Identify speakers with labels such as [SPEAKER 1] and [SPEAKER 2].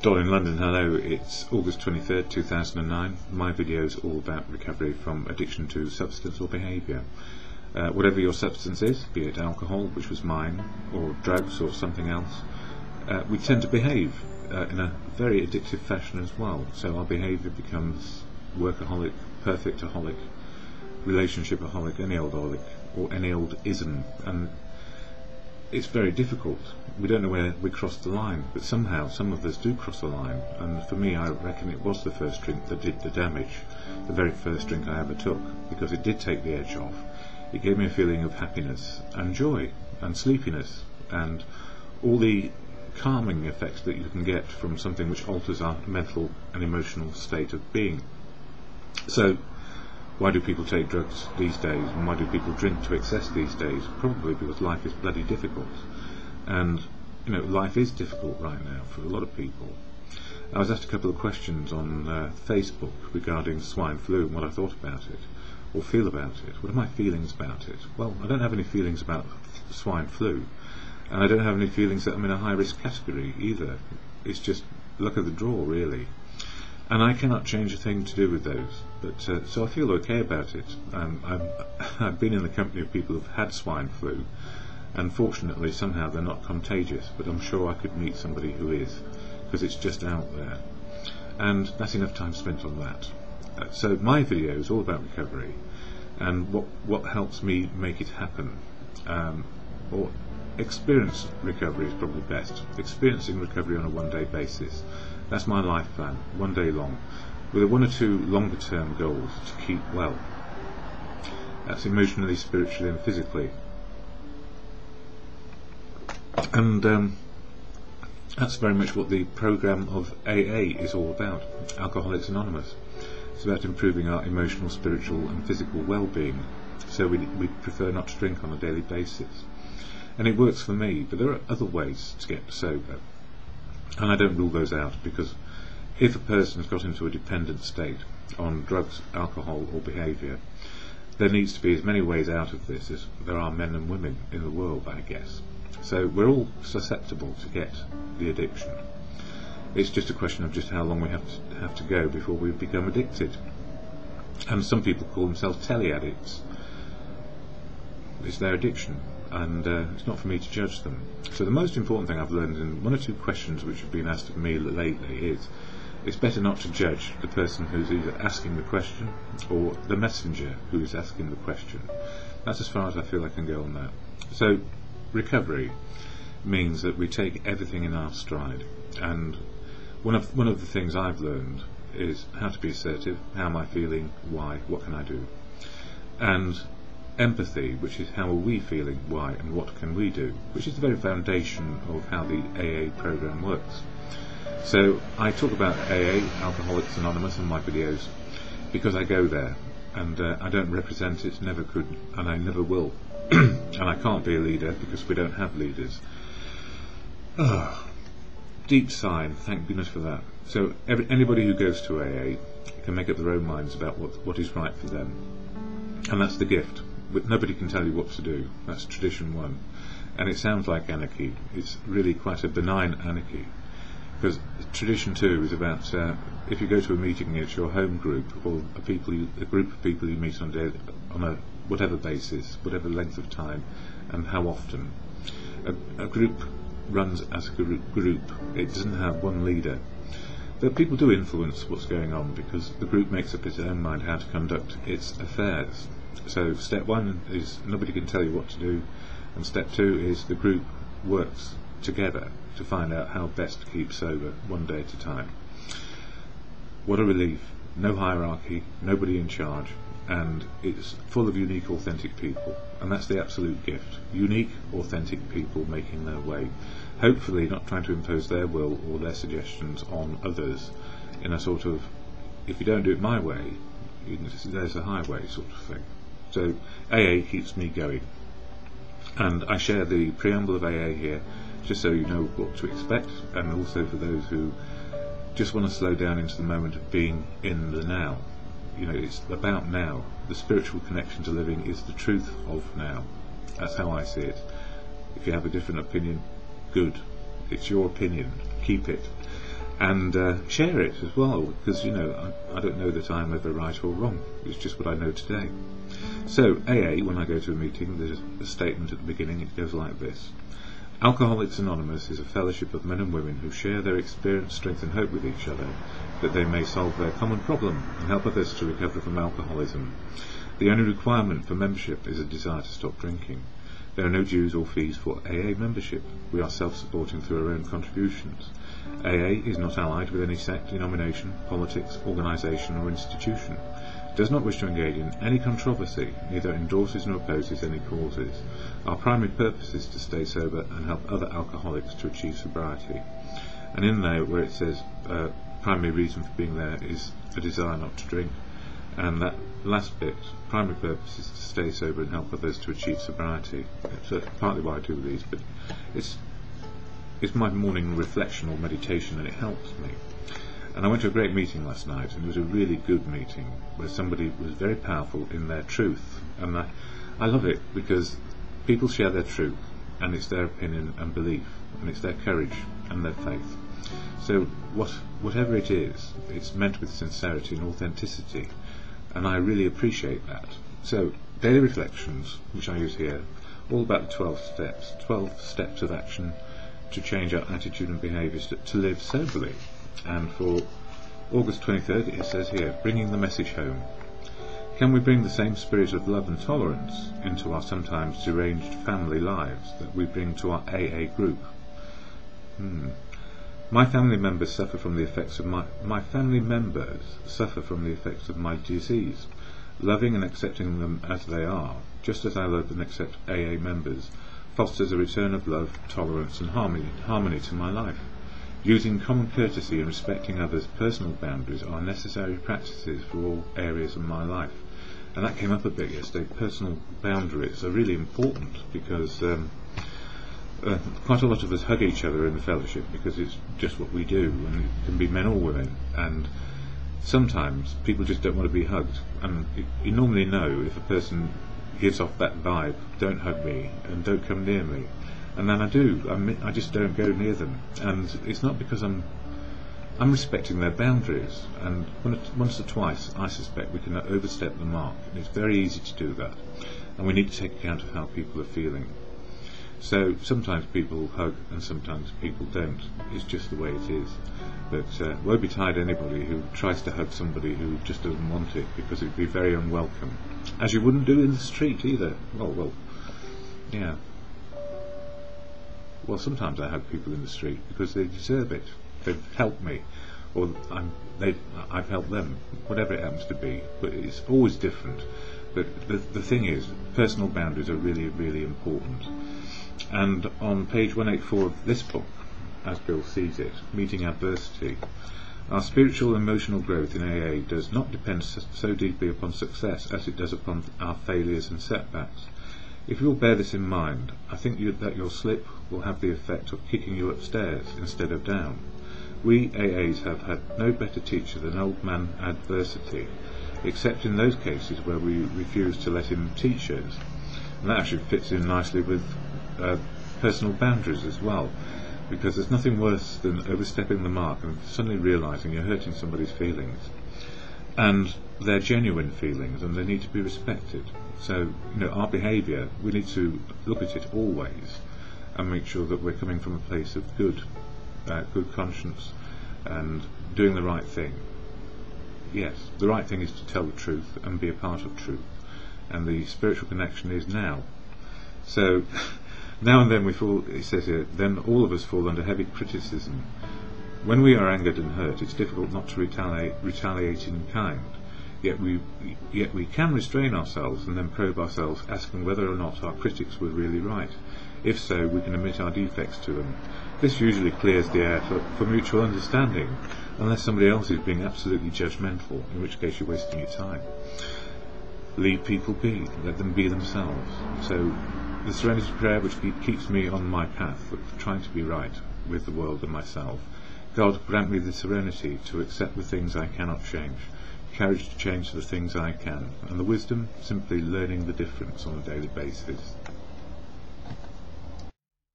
[SPEAKER 1] Don in London, hello. It's August 23rd, 2009. My video is all about recovery from addiction to substance or behaviour. Whatever your substance is, be it alcohol, which was mine, or drugs or something else, we tend to behave in a very addictive fashion as well. So our behaviour becomes workaholic, perfectaholic, relationshipaholic, any old holic, or any old ism. And it's very difficult. We don't know where we crossed the line, but somehow some of us do cross the line. And for me, I reckon it was the first drink that did the damage, the very first drink I ever took, because it did take the edge off. It gave me a feeling of happiness and joy and sleepiness and all the calming effects that you can get from something which alters our mental and emotional state of being. So why do people take drugs these days, and why do people drink to excess these days? Probably because life is bloody difficult. And you know, life is difficult right now for a lot of people. I was asked a couple of questions on Facebook regarding swine flu and what I thought about it, or feel about it. What are my feelings about it? Well, I don't have any feelings about swine flu, and I don't have any feelings that I'm in a high risk category either. It's just luck of the draw, really. And I cannot change a thing to do with those, but so I feel okay about it. I've been in the company of people who've had swine flu, and fortunately somehow they're not contagious, but I'm sure I could meet somebody who is, because it's just out there. And that's enough time spent on that. So my video is all about recovery, and what helps me make it happen, or experience recovery is probably best. Experiencing recovery on a one-day basis. That's my life plan, one day long, with one or two longer term goals to keep well. That's emotionally, spiritually and physically. And that's very much what the programme of AA is all about, Alcoholics Anonymous. It's about improving our emotional, spiritual and physical well-being, so we prefer not to drink on a daily basis. And it works for me, but there are other ways to get sober. And I don't rule those out, because if a person's got into a dependent state on drugs, alcohol or behaviour, there needs to be as many ways out of this as there are men and women in the world, I guess. So we're all susceptible to get the addiction. It's just a question of just how long we have to go before we become addicted. And some people call themselves telly-addicts. It's their addiction, and it's not for me to judge them. So the most important thing I've learned in one or two questions which have been asked of me lately is it's better not to judge the person who's either asking the question or the messenger who is asking the question. That's as far as I feel I can go on that. So recovery means that we take everything in our stride, and one of the things I've learned is how to be assertive. How am I feeling? Why? What can I do? And empathy, which is how are we feeling, why, and what can we do, which is the very foundation of how the AA program works. So I talk about AA, Alcoholics Anonymous, in my videos because I go there, and I don't represent it, never could, and I never will. And I can't be a leader because we don't have leaders. Deep sigh, thank goodness for that. So anybody who goes to AA can make up their own minds about what is right for them, and that's the gift. But nobody can tell you what to do. That's tradition one, and it sounds like anarchy. It's really quite a benign anarchy, because tradition two is about if you go to a meeting, it's your home group or a group of people you meet on a whatever basis, whatever length of time, and how often. A group runs as a group. It doesn't have one leader. But people do influence what's going on, because the group makes up its own mind how to conduct its affairs. So step one is nobody can tell you what to do, and step two is the group works together to find out how best to keep sober one day at a time. What a relief. No hierarchy, nobody in charge, and it's full of unique, authentic people, and that's the absolute gift. Unique, authentic people making their way, hopefully not trying to impose their will or their suggestions on others in a sort of, if you don't do it my way, there's a highway sort of thing. So AA keeps me going, and I share the preamble of AA here just so you know what to expect, and also for those who just want to slow down into the moment of being in the now. You know, it's about now. The spiritual connection to living is the truth of now. That's how I see it. If you have a different opinion, good. It's your opinion. Keep it. and share it as well, because I don't know that I'm ever right or wrong. It's just what I know today. So AA, when I go to a meeting, there's a statement at the beginning. It goes like this: Alcoholics Anonymous is a fellowship of men and women who share their experience, strength and hope with each other, that they may solve their common problem and help others to recover from alcoholism. The only requirement for membership is a desire to stop drinking. There are no dues or fees for AA membership. We are self-supporting through our own contributions. AA is not allied with any sect, denomination, politics, organisation or institution. Does not wish to engage in any controversy, neither endorses nor opposes any causes. Our primary purpose is to stay sober and help other alcoholics to achieve sobriety. And in there, where it says primary reason for being there is a desire not to drink, and that last bit, primary purpose is to stay sober and help others to achieve sobriety. It's partly why I do these, but it's my morning reflection or meditation, and it helps me. And I went to a great meeting last night, and it was a really good meeting where somebody was very powerful in their truth, and I love it because people share their truth, and it's their opinion and belief, and it's their courage and their faith. So whatever it is, it's meant with sincerity and authenticity, and I really appreciate that. So daily reflections, which I use here, all about the 12 steps of action to change our attitude and behaviours to live soberly. And for August 23rd, it says here, bringing the message home. Can we bring the same spirit of love and tolerance into our sometimes deranged family lives that we bring to our AA group? My family members suffer from the effects of my disease. Loving and accepting them as they are, just as I love and accept AA members, fosters a return of love, tolerance and harmony to my life. Using common courtesy and respecting others' personal boundaries are necessary practices for all areas of my life. And that came up a bit yesterday. Personal boundaries are really important because quite a lot of us hug each other in the fellowship because it's just what we do, and it can be men or women, and sometimes people just don't want to be hugged, and you normally know if a person gives off that vibe, don't hug me and don't come near me, and then I do. I just don't go near them, and it's not because I'm respecting their boundaries, and once or twice I suspect we can overstep the mark, and it's very easy to do that, and we need to take account of how people are feeling. So sometimes people hug and sometimes people don't. It's just the way it is. But woe betide anybody who tries to hug somebody who just doesn't want it, because it would be very unwelcome. As you wouldn't do in the street either. Well, yeah. Well, sometimes I hug people in the street because they deserve it. They've helped me, or I've helped them, whatever it happens to be. But it's always different. But the thing is, personal boundaries are really, really important. And on page 184 of this book, as Bill sees it, Meeting Adversity, our spiritual and emotional growth in AA does not depend so deeply upon success as it does upon our failures and setbacks. If you'll bear this in mind, I think that your slip will have the effect of kicking you upstairs instead of down. We AAs have had no better teacher than old man adversity, except in those cases where we refuse to let him teach us. And that actually fits in nicely with personal boundaries as well, because there's nothing worse than overstepping the mark and suddenly realising you're hurting somebody's feelings, and they're genuine feelings and they need to be respected. So our behaviour, we need to look at it always and make sure that we're coming from a place of good conscience and doing the right thing. Yes, the right thing is to tell the truth and be a part of truth, and the spiritual connection is now. So now and then we fall, it says here, then all of us fall under heavy criticism. When we are angered and hurt, it's difficult not to retaliate in kind. Yet we can restrain ourselves and then probe ourselves, asking whether or not our critics were really right. If so, we can admit our defects to them. This usually clears the air for mutual understanding, unless somebody else is being absolutely judgmental, in which case you're wasting your time. Leave people be, let them be themselves. So the serenity prayer which keeps me on my path of trying to be right with the world and myself. God, grant me the serenity to accept the things I cannot change, courage to change the things I can, and the wisdom simply learning the difference on a daily basis.